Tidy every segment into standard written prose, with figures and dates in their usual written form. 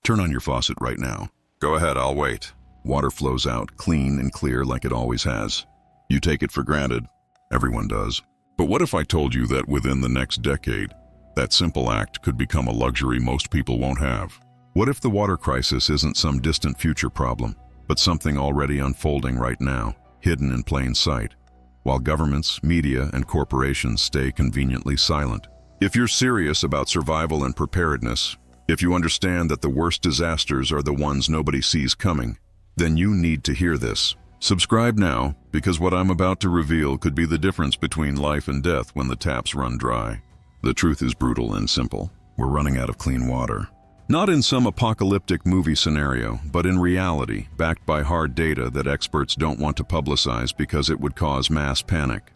Turn on your faucet right now. Go ahead, I'll wait. Water flows out clean and clear like it always has. You take it for granted. Everyone does. But what if I told you that within the next decade, that simple act could become a luxury most people won't have? What if the water crisis isn't some distant future problem, but something already unfolding right now, hidden in plain sight, while governments, media, and corporations stay conveniently silent? If you're serious about survival and preparedness, if you understand that the worst disasters are the ones nobody sees coming, then you need to hear this. Subscribe now, because what I'm about to reveal could be the difference between life and death when the taps run dry. The truth is brutal and simple. We're running out of clean water. Not in some apocalyptic movie scenario, but in reality, backed by hard data that experts don't want to publicize because it would cause mass panic.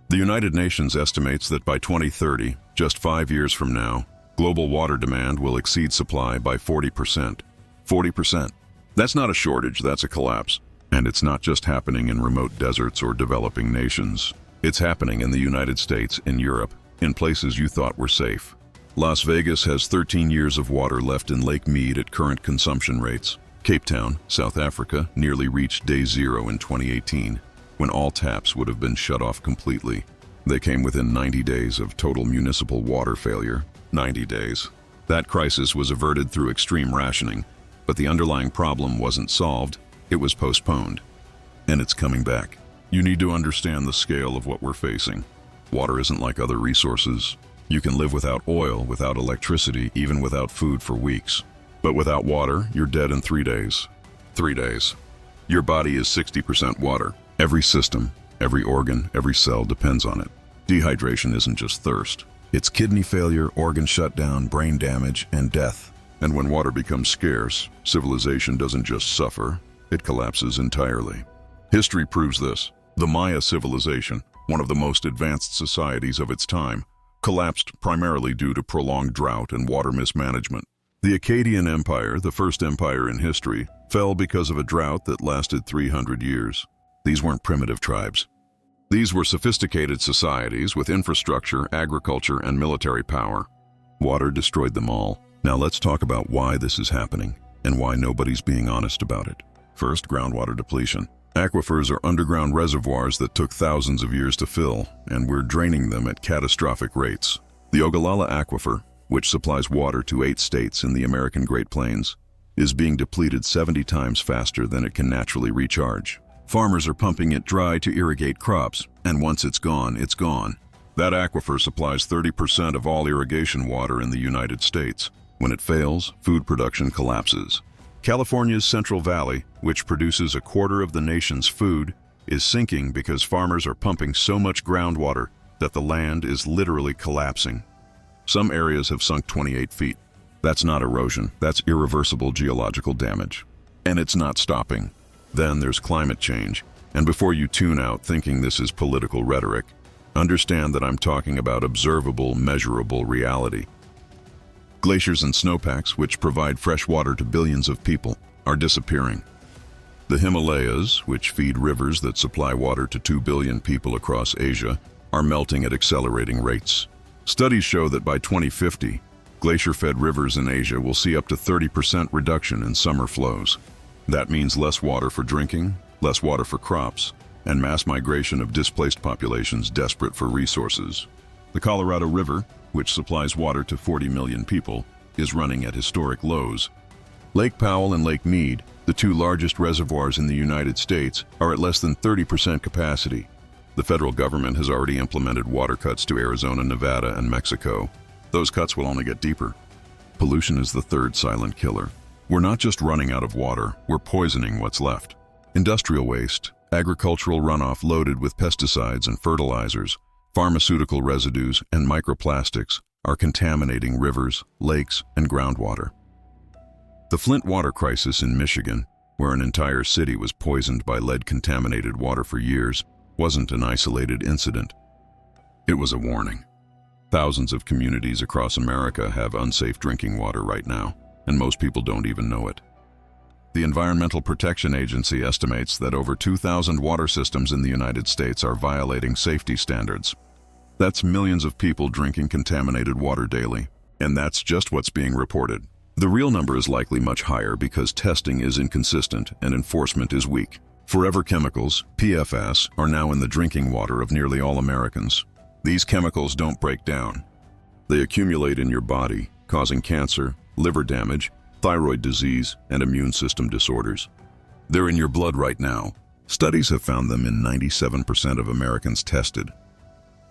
The United Nations estimates that by 2030, just 5 years from now, global water demand will exceed supply by 40%. 40%. That's not a shortage, that's a collapse. And it's not just happening in remote deserts or developing nations. It's happening in the United States, in Europe, in places you thought were safe. Las Vegas has 13 years of water left in Lake Mead at current consumption rates. Cape Town, South Africa, nearly reached day zero in 2018, when all taps would have been shut off completely. They came within 90 days of total municipal water failure. 90 days. That crisis was averted through extreme rationing, but the underlying problem wasn't solved, it was postponed. And it's coming back. You need to understand the scale of what we're facing. Water isn't like other resources. You can live without oil, without electricity, even without food for weeks. But without water, you're dead in 3 days. 3 days. Your body is 60% water. Every system, every organ, every cell depends on it. Dehydration isn't just thirst. It's kidney failure, organ shutdown, brain damage, and death. And when water becomes scarce, civilization doesn't just suffer, it collapses entirely. History proves this. The Maya civilization, one of the most advanced societies of its time, collapsed primarily due to prolonged drought and water mismanagement. The Akkadian Empire, the first empire in history, fell because of a drought that lasted 300 years. These weren't primitive tribes. These were sophisticated societies with infrastructure, agriculture, and military power. Water destroyed them all. Now let's talk about why this is happening and why nobody's being honest about it. First, groundwater depletion. Aquifers are underground reservoirs that took thousands of years to fill, and we're draining them at catastrophic rates. The Ogallala Aquifer, which supplies water to 8 states in the American Great Plains, is being depleted 70 times faster than it can naturally recharge. Farmers are pumping it dry to irrigate crops, and once it's gone, it's gone. That aquifer supplies 30% of all irrigation water in the United States. When it fails, food production collapses. California's Central Valley, which produces a quarter of the nation's food, is sinking because farmers are pumping so much groundwater that the land is literally collapsing. Some areas have sunk 28 feet. That's not erosion, that's irreversible geological damage. And it's not stopping. Then there's climate change. And before you tune out thinking this is political rhetoric, understand that I'm talking about observable, measurable reality. Glaciers and snowpacks, which provide fresh water to billions of people, are disappearing. The Himalayas, which feed rivers that supply water to 2 billion people across Asia, are melting at accelerating rates. Studies show that by 2050, glacier-fed rivers in Asia will see up to 30% reduction in summer flows. That means less water for drinking, less water for crops, and mass migration of displaced populations desperate for resources. The Colorado River, which supplies water to 40 million people, is running at historic lows. Lake Powell and Lake Mead, the 2 largest reservoirs in the United States, are at less than 30% capacity. The federal government has already implemented water cuts to Arizona, Nevada, and Mexico. Those cuts will only get deeper. Pollution is the third silent killer. We're not just running out of water, we're poisoning what's left. Industrial waste, agricultural runoff loaded with pesticides and fertilizers, pharmaceutical residues, and microplastics are contaminating rivers, lakes, and groundwater. The Flint water crisis in Michigan, where an entire city was poisoned by lead-contaminated water for years, wasn't an isolated incident. It was a warning. Thousands of communities across America have unsafe drinking water right now, and most people don't even know it. The Environmental Protection Agency estimates that over 2,000 water systems in the United States are violating safety standards. That's millions of people drinking contaminated water daily, and that's just what's being reported. The real number is likely much higher because testing is inconsistent and enforcement is weak. Forever chemicals, PFAS, are now in the drinking water of nearly all Americans. These chemicals don't break down. They accumulate in your body, causing cancer, liver damage, thyroid disease, and immune system disorders. They're in your blood right now. Studies have found them in 97% of Americans tested.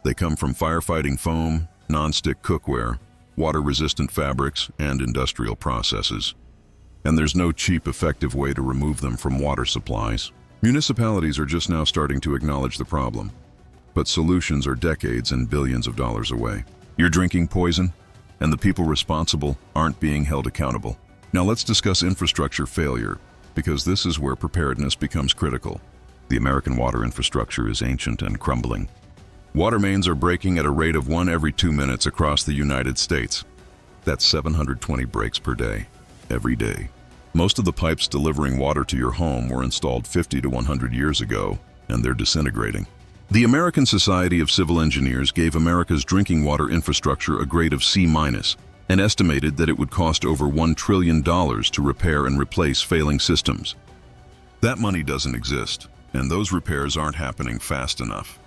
They come from firefighting foam, non-stick cookware, water-resistant fabrics, and industrial processes. And there's no cheap, effective way to remove them from water supplies. Municipalities are just now starting to acknowledge the problem, but solutions are decades and billions of dollars away. You're drinking poison, and the people responsible aren't being held accountable. Now let's discuss infrastructure failure, because this is where preparedness becomes critical. The American water infrastructure is ancient and crumbling. Water mains are breaking at a rate of 1 every 2 minutes across the United States. That's 720 breaks per day, every day. Most of the pipes delivering water to your home were installed 50 to 100 years ago, and they're disintegrating. The American Society of Civil Engineers gave America's drinking water infrastructure a grade of C- and estimated that it would cost over $1 trillion to repair and replace failing systems. That money doesn't exist, and those repairs aren't happening fast enough.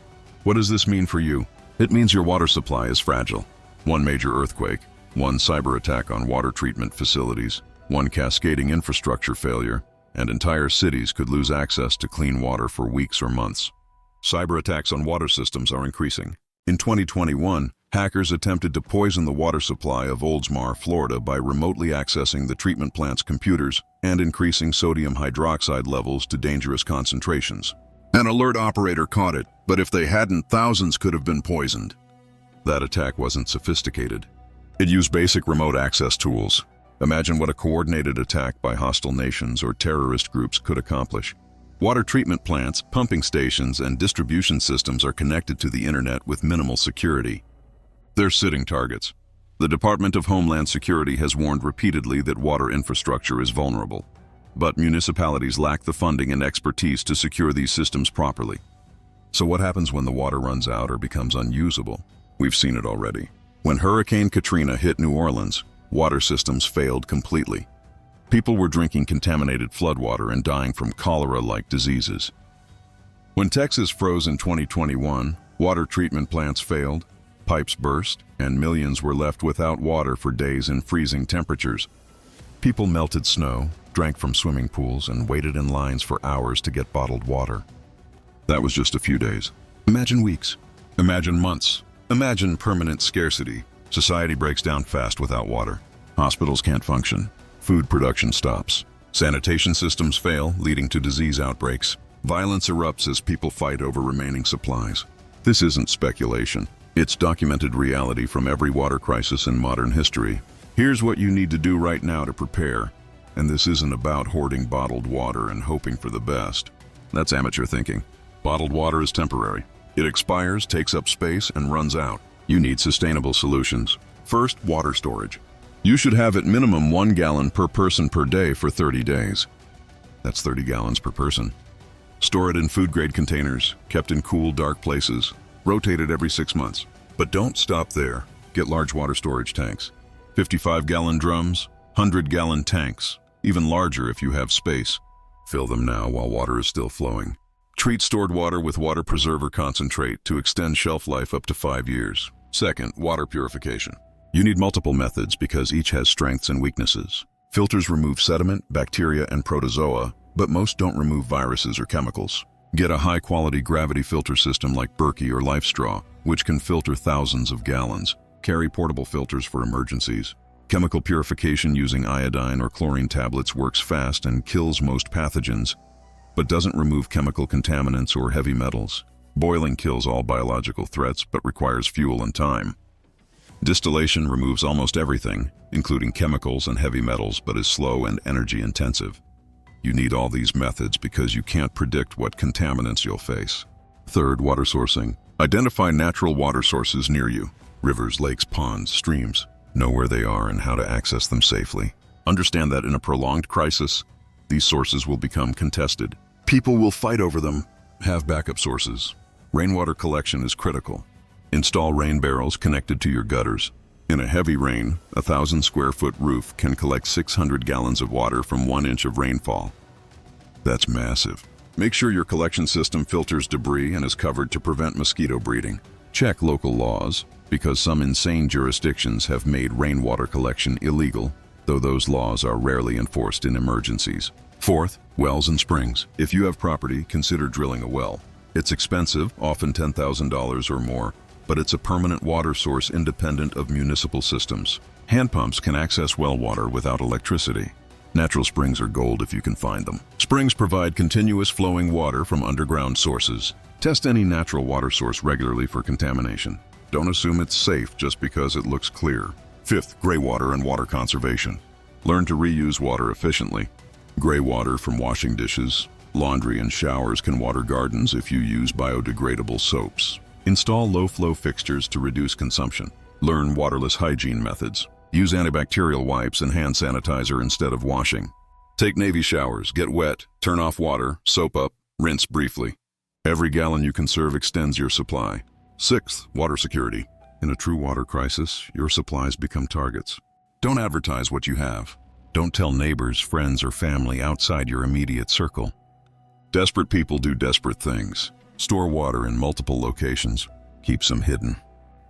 What does this mean for you? It means your water supply is fragile. One major earthquake, one cyber attack on water treatment facilities, one cascading infrastructure failure, and entire cities could lose access to clean water for weeks or months. Cyber attacks on water systems are increasing. In 2021, hackers attempted to poison the water supply of Oldsmar, Florida by remotely accessing the treatment plant's computers and increasing sodium hydroxide levels to dangerous concentrations. An alert operator caught it, but if they hadn't, thousands could have been poisoned. That attack wasn't sophisticated. It used basic remote access tools. Imagine what a coordinated attack by hostile nations or terrorist groups could accomplish. Water treatment plants, pumping stations, and distribution systems are connected to the internet with minimal security. They're sitting targets. The Department of Homeland Security has warned repeatedly that water infrastructure is vulnerable. But municipalities lack the funding and expertise to secure these systems properly. So what happens when the water runs out or becomes unusable? We've seen it already. When Hurricane Katrina hit New Orleans, water systems failed completely. People were drinking contaminated floodwater and dying from cholera-like diseases. When Texas froze in 2021, water treatment plants failed, pipes burst, and millions were left without water for days in freezing temperatures. People melted snow, drank from swimming pools, and waited in lines for hours to get bottled water. That was just a few days. Imagine weeks. Imagine months. Imagine permanent scarcity. Society breaks down fast without water. Hospitals can't function. Food production stops. Sanitation systems fail, leading to disease outbreaks. Violence erupts as people fight over remaining supplies. This isn't speculation. It's documented reality from every water crisis in modern history. Here's what you need to do right now to prepare. And this isn't about hoarding bottled water and hoping for the best. That's amateur thinking. Bottled water is temporary. It expires, takes up space, and runs out. You need sustainable solutions. First, water storage. You should have at minimum 1 gallon per person per day for 30 days. That's 30 gallons per person. Store it in food-grade containers, kept in cool, dark places, rotated every 6 months. But don't stop there. Get large water storage tanks. 55-gallon drums, 100-gallon tanks, even larger if you have space. Fill them now while water is still flowing. Treat stored water with water preserver concentrate to extend shelf life up to 5 years. Second, water purification. You need multiple methods because each has strengths and weaknesses. Filters remove sediment, bacteria, and protozoa, but most don't remove viruses or chemicals. Get a high-quality gravity filter system like Berkey or LifeStraw, which can filter thousands of gallons. Carry portable filters for emergencies. Chemical purification using iodine or chlorine tablets works fast and kills most pathogens, but doesn't remove chemical contaminants or heavy metals. Boiling kills all biological threats, but requires fuel and time. Distillation removes almost everything, including chemicals and heavy metals, but is slow and energy intensive. You need all these methods because you can't predict what contaminants you'll face. Third, water sourcing. Identify natural water sources near you. Rivers, lakes, ponds, streams. Know where they are and how to access them safely. Understand that in a prolonged crisis, these sources will become contested. People will fight over them. Have backup sources. Rainwater collection is critical. Install rain barrels connected to your gutters. In a heavy rain, a 1,000-square-foot roof can collect 600 gallons of water from 1 inch of rainfall. That's massive. Make sure your collection system filters debris and is covered to prevent mosquito breeding. Check local laws, because some insane jurisdictions have made rainwater collection illegal, though those laws are rarely enforced in emergencies. Fourth, wells and springs. If you have property, consider drilling a well. It's expensive, often $10,000 or more, but it's a permanent water source independent of municipal systems. Hand pumps can access well water without electricity. Natural springs are gold if you can find them. Springs provide continuous flowing water from underground sources. Test any natural water source regularly for contamination. Don't assume it's safe just because it looks clear. Fifth, greywater and water conservation. Learn to reuse water efficiently. Greywater from washing dishes, laundry, and showers can water gardens if you use biodegradable soaps. Install low-flow fixtures to reduce consumption. Learn waterless hygiene methods. Use antibacterial wipes and hand sanitizer instead of washing. Take Navy showers, get wet, turn off water, soap up, rinse briefly. Every gallon you conserve extends your supply. Sixth, water security. In a true water crisis, your supplies become targets. Don't advertise what you have. Don't tell neighbors, friends, or family outside your immediate circle. Desperate people do desperate things. Store water in multiple locations. Keep some hidden.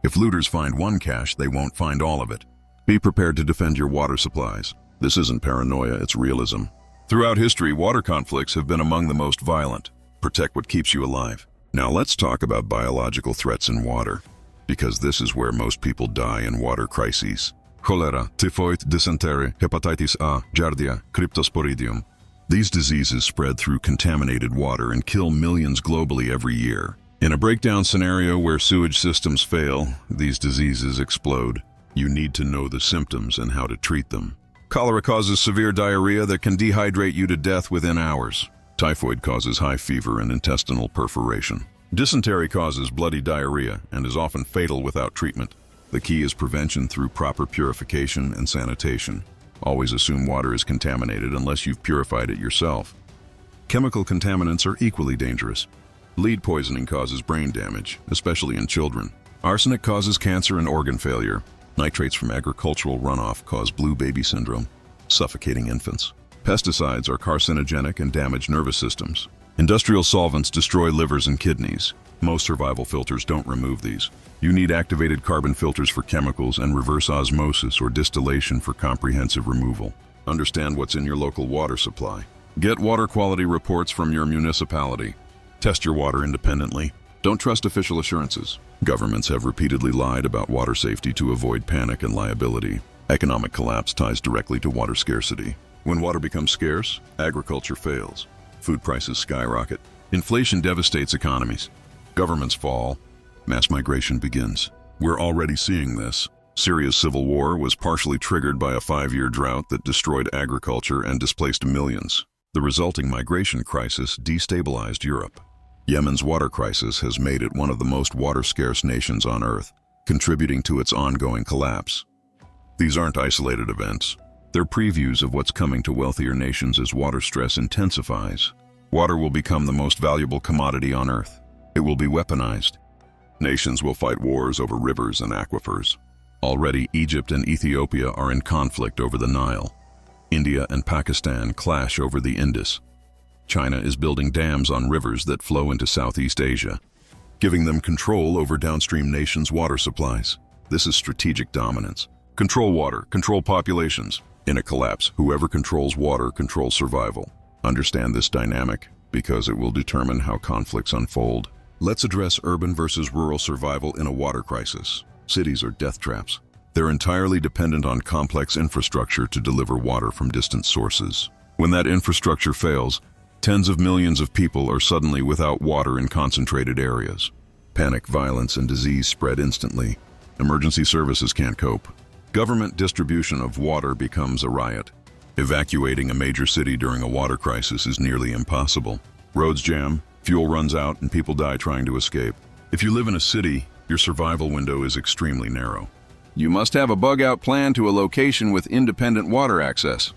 If looters find one cache, they won't find all of it. Be prepared to defend your water supplies. This isn't paranoia, it's realism. Throughout history, water conflicts have been among the most violent. Protect what keeps you alive. Now let's talk about biological threats in water, because this is where most people die in water crises. Cholera, typhoid, dysentery, hepatitis A, giardia, cryptosporidium. These diseases spread through contaminated water and kill millions globally every year. In a breakdown scenario where sewage systems fail, these diseases explode. You need to know the symptoms and how to treat them. Cholera causes severe diarrhea that can dehydrate you to death within hours. Typhoid causes high fever and intestinal perforation. Dysentery causes bloody diarrhea and is often fatal without treatment. The key is prevention through proper purification and sanitation. Always assume water is contaminated unless you've purified it yourself. Chemical contaminants are equally dangerous. Lead poisoning causes brain damage, especially in children. Arsenic causes cancer and organ failure. Nitrates from agricultural runoff cause blue baby syndrome, suffocating infants. Pesticides are carcinogenic and damage nervous systems. Industrial solvents destroy livers and kidneys. Most survival filters don't remove these. You need activated carbon filters for chemicals and reverse osmosis or distillation for comprehensive removal. Understand what's in your local water supply. Get water quality reports from your municipality. Test your water independently. Don't trust official assurances. Governments have repeatedly lied about water safety to avoid panic and liability. Economic collapse ties directly to water scarcity. When water becomes scarce, agriculture fails. Food prices skyrocket. Inflation devastates economies. Governments fall. Mass migration begins. We're already seeing this. Syria's civil war was partially triggered by a 5-year drought that destroyed agriculture and displaced millions. The resulting migration crisis destabilized Europe. Yemen's water crisis has made it one of the most water-scarce nations on Earth, contributing to its ongoing collapse. These aren't isolated events. They're previews of what's coming to wealthier nations as water stress intensifies. Water will become the most valuable commodity on Earth. It will be weaponized. Nations will fight wars over rivers and aquifers. Already, Egypt and Ethiopia are in conflict over the Nile. India and Pakistan clash over the Indus. China is building dams on rivers that flow into Southeast Asia, giving them control over downstream nations' water supplies. This is strategic dominance. Control water, control populations. In a collapse, whoever controls water controls survival. Understand this dynamic, because it will determine how conflicts unfold. Let's address urban versus rural survival in a water crisis. Cities are death traps. They're entirely dependent on complex infrastructure to deliver water from distant sources. When that infrastructure fails, tens of millions of people are suddenly without water in concentrated areas. Panic, violence, and disease spread instantly. Emergency services can't cope. Government distribution of water becomes a riot. Evacuating a major city during a water crisis is nearly impossible. Roads jam, fuel runs out, and people die trying to escape. If you live in a city, your survival window is extremely narrow. You must have a bug-out plan to a location with independent water access.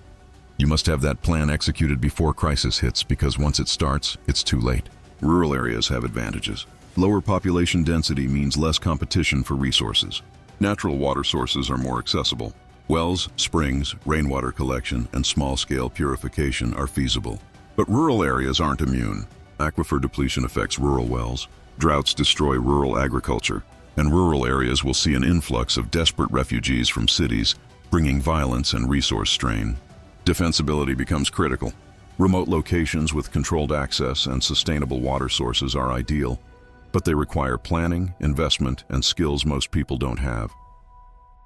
You must have that plan executed before crisis hits, because once it starts, it's too late. Rural areas have advantages. Lower population density means less competition for resources. Natural water sources are more accessible. Wells, springs, rainwater collection, and small-scale purification are feasible. But rural areas aren't immune. Aquifer depletion affects rural wells. Droughts destroy rural agriculture. And rural areas will see an influx of desperate refugees from cities, bringing violence and resource strain. Defensibility becomes critical. Remote locations with controlled access and sustainable water sources are ideal, but they require planning, investment, and skills most people don't have.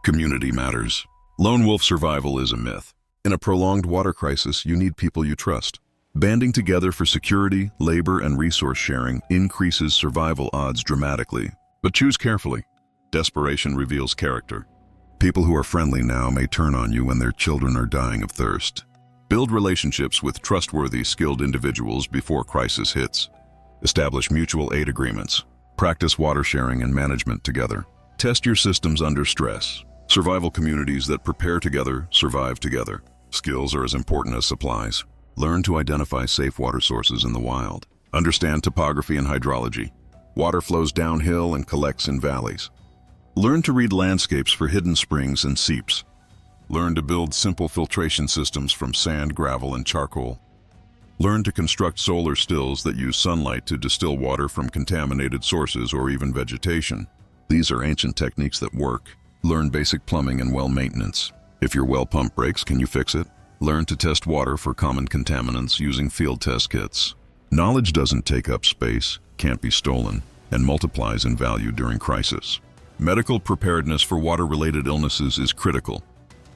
Community matters. Lone wolf survival is a myth. In a prolonged water crisis, you need people you trust. Banding together for security, labor, and resource sharing increases survival odds dramatically. But choose carefully. Desperation reveals character. People who are friendly now may turn on you when their children are dying of thirst. Build relationships with trustworthy, skilled individuals before crisis hits. Establish mutual aid agreements. Practice water sharing and management together. Test your systems under stress. Survival communities that prepare together survive together. Skills are as important as supplies. Learn to identify safe water sources in the wild. Understand topography and hydrology. Water flows downhill and collects in valleys. Learn to read landscapes for hidden springs and seeps. Learn to build simple filtration systems from sand, gravel, and charcoal. Learn to construct solar stills that use sunlight to distill water from contaminated sources or even vegetation. These are ancient techniques that work. Learn basic plumbing and well maintenance. If your well pump breaks, can you fix it? Learn to test water for common contaminants using field test kits. Knowledge doesn't take up space, can't be stolen, and multiplies in value during crisis. Medical preparedness for water-related illnesses is critical.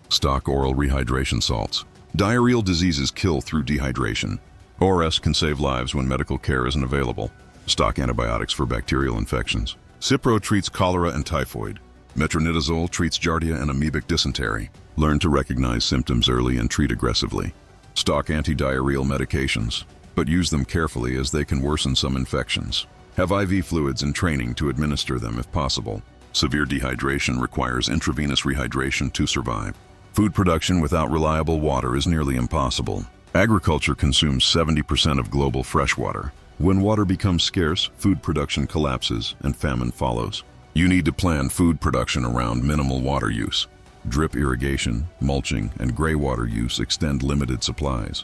Stock oral rehydration salts. Diarrheal diseases kill through dehydration. ORS can save lives when medical care isn't available. Stock antibiotics for bacterial infections. Cipro treats cholera and typhoid. Metronidazole treats giardia and amoebic dysentery. Learn to recognize symptoms early and treat aggressively. Stock anti-diarrheal medications, but use them carefully as they can worsen some infections. Have IV fluids and training to administer them if possible. Severe dehydration requires intravenous rehydration to survive. Food production without reliable water is nearly impossible. Agriculture consumes 70% of global freshwater. When water becomes scarce, food production collapses and famine follows. You need to plan food production around minimal water use. Drip irrigation, mulching, and greywater use extend limited supplies.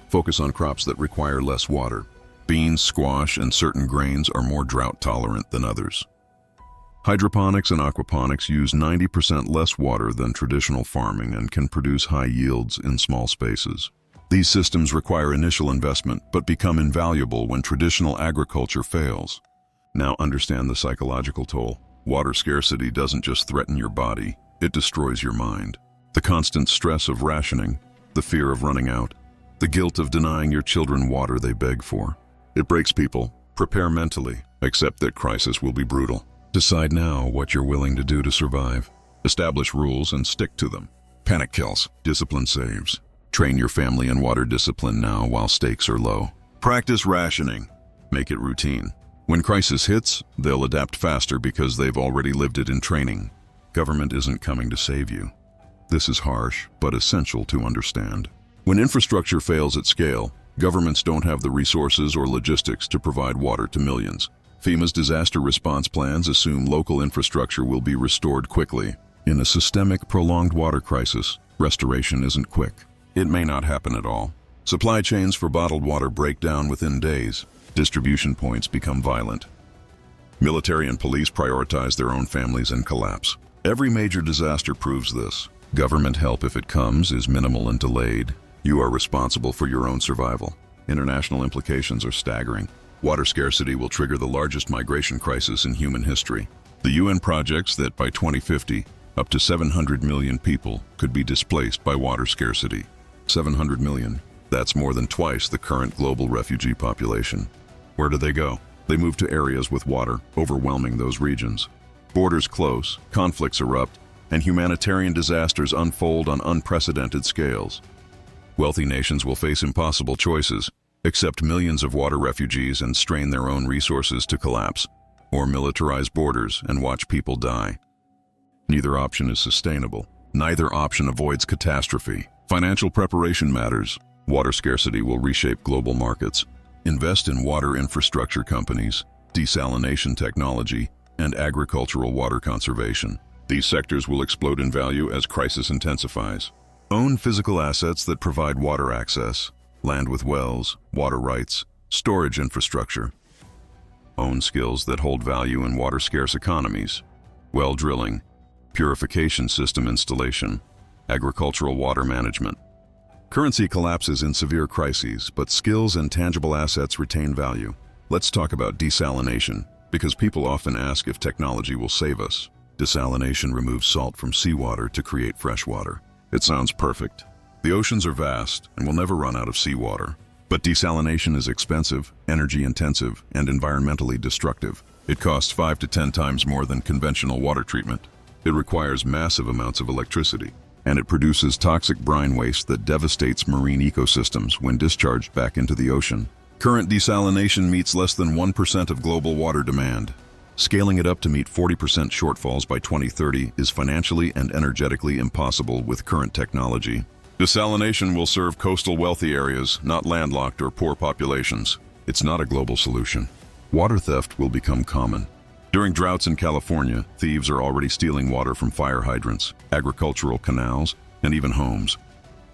Focus on crops that require less water. Beans, squash, and certain grains are more drought-tolerant than others. Hydroponics and aquaponics use 90% less water than traditional farming and can produce high yields in small spaces. These systems require initial investment but become invaluable when traditional agriculture fails. Now understand the psychological toll. Water scarcity doesn't just threaten your body, it destroys your mind. The constant stress of rationing, the fear of running out, the guilt of denying your children water they beg for. It breaks people. Prepare mentally. Accept that crisis will be brutal. Decide now what you're willing to do to survive. Establish rules and stick to them. Panic kills. Discipline saves. Train your family in water discipline now while stakes are low. Practice rationing. Make it routine. When crisis hits, they'll adapt faster because they've already lived it in training. Government isn't coming to save you. This is harsh, but essential to understand. When infrastructure fails at scale, governments don't have the resources or logistics to provide water to millions. FEMA's disaster response plans assume local infrastructure will be restored quickly. In a systemic, prolonged water crisis, restoration isn't quick. It may not happen at all. Supply chains for bottled water break down within days. Distribution points become violent. Military and police prioritize their own families and collapse. Every major disaster proves this. Government help, if it comes, is minimal and delayed. You are responsible for your own survival. International implications are staggering. Water scarcity will trigger the largest migration crisis in human history. The UN projects that by 2050, up to 700 million people could be displaced by water scarcity. 700 million. That's more than twice the current global refugee population. Where do they go? They move to areas with water, overwhelming those regions. Borders close, conflicts erupt, and humanitarian disasters unfold on unprecedented scales. Wealthy nations will face impossible choices: accept millions of water refugees and strain their own resources to collapse, or militarize borders and watch people die. Neither option is sustainable. Neither option avoids catastrophe. Financial preparation matters. Water scarcity will reshape global markets. Invest in water infrastructure companies, desalination technology, and agricultural water conservation. These sectors will explode in value as crisis intensifies. Own physical assets that provide water access, land with wells, water rights, storage infrastructure. Own skills that hold value in water-scarce economies. Well drilling, purification system installation, agricultural water management. Currency collapses in severe crises, but skills and tangible assets retain value. Let's talk about desalination, because people often ask if technology will save us. Desalination removes salt from seawater to create fresh water. It sounds perfect. The oceans are vast and will never run out of seawater. But desalination is expensive, energy-intensive, and environmentally destructive. It costs 5 to 10 times more than conventional water treatment. It requires massive amounts of electricity, and it produces toxic brine waste that devastates marine ecosystems when discharged back into the ocean. Current desalination meets less than 1% of global water demand. Scaling it up to meet 40% shortfalls by 2030 is financially and energetically impossible with current technology. Desalination will serve coastal wealthy areas, not landlocked or poor populations. It's not a global solution. Water theft will become common. During droughts in California, thieves are already stealing water from fire hydrants, agricultural canals, and even homes.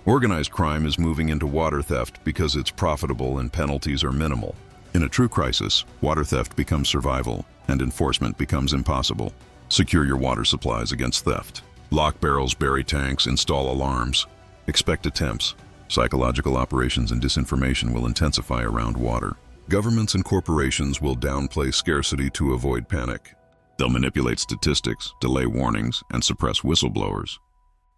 Organized crime is moving into water theft because it's profitable and penalties are minimal. In a true crisis, water theft becomes survival, and enforcement becomes impossible. Secure your water supplies against theft. Lock barrels, bury tanks, install alarms. Expect attempts. Psychological operations and disinformation will intensify around water. Governments and corporations will downplay scarcity to avoid panic. They'll manipulate statistics, delay warnings, and suppress whistleblowers.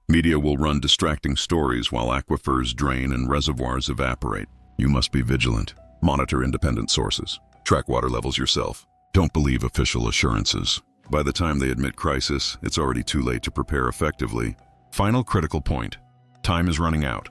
Media will run distracting stories while aquifers drain and reservoirs evaporate. You must be vigilant. Monitor independent sources. Track water levels yourself. Don't believe official assurances. By the time they admit crisis, it's already too late to prepare effectively. Final critical point. Time is running out.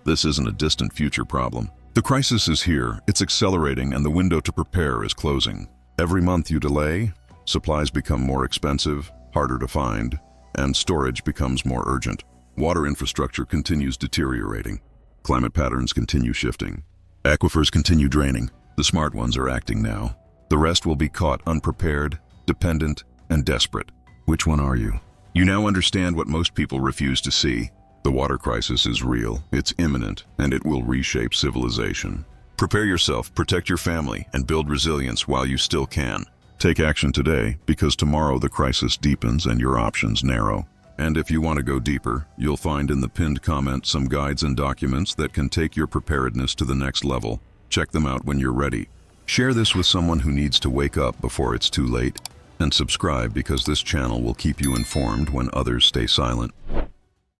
This isn't a distant future problem. The crisis is here, it's accelerating, and the window to prepare is closing. Every month you delay, supplies become more expensive, harder to find, and storage becomes more urgent. Water infrastructure continues deteriorating. Climate patterns continue shifting. Aquifers continue draining. The smart ones are acting now. The rest will be caught unprepared, dependent, and desperate. Which one are you? You now understand what most people refuse to see. The water crisis is real, it's imminent, and it will reshape civilization. Prepare yourself, protect your family, and build resilience while you still can. Take action today, because tomorrow the crisis deepens and your options narrow. And if you want to go deeper, you'll find in the pinned comment some guides and documents that can take your preparedness to the next level. Check them out when you're ready. Share this with someone who needs to wake up before it's too late. And subscribe because this channel will keep you informed when others stay silent.